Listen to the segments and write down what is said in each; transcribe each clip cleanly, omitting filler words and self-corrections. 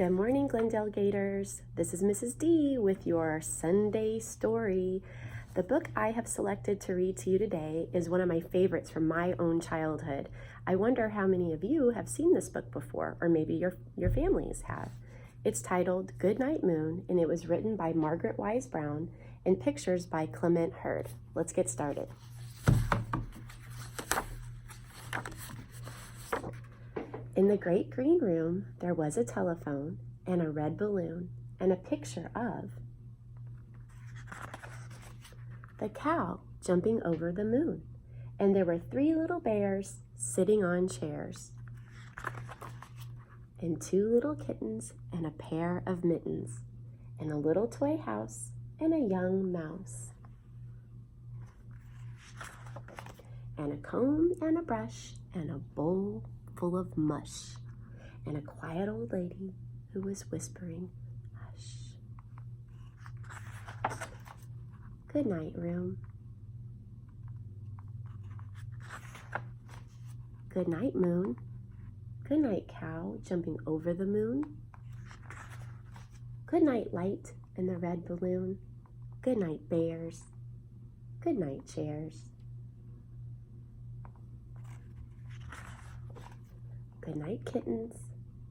Good morning, Glendale Gators. This is Mrs. D with your Sunday story. The book I have selected to read to you today is one of my favorites from my own childhood. I wonder how many of you have seen this book before, or maybe your families have. It's titled Goodnight Moon, and it was written by Margaret Wise Brown and pictures by Clement Hurd. Let's get started. In the great green room, there was a telephone and a red balloon and a picture of the cow jumping over the moon. And there were 3 little bears sitting on chairs and 2 little kittens and a pair of mittens and a little toy house and a young mouse and a comb and a brush and a bowl full of mush, and a quiet old lady who was whispering, hush. Good night, room. Good night, moon. Good night, cow jumping over the moon. Good night, light in the red balloon. Good night, bears. Good night, chairs. Good night, kittens,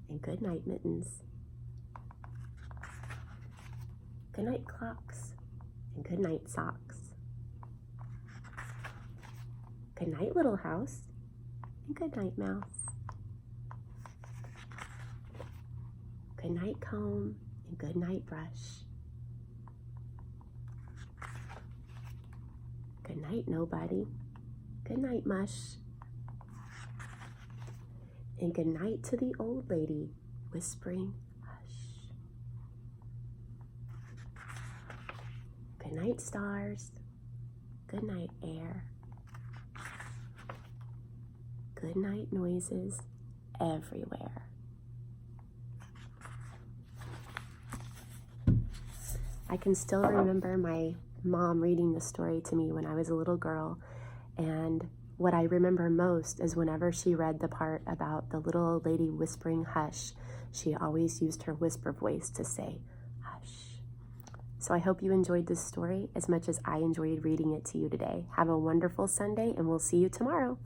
and good night, mittens. Good night, clocks, and good night, socks. Good night, little house, and good night, mouse. Good night, comb, and good night, brush. Good night, nobody. Good night, mush. And good night to the old lady whispering, hush. Good night, stars. Good night, air. Good night, noises everywhere. I can still remember my mom reading the story to me when I was a little girl, and what I remember most is whenever she read the part about the little old lady whispering hush, she always used her whisper voice to say hush. So I hope you enjoyed this story as much as I enjoyed reading it to you today. Have a wonderful Sunday, and we'll see you tomorrow.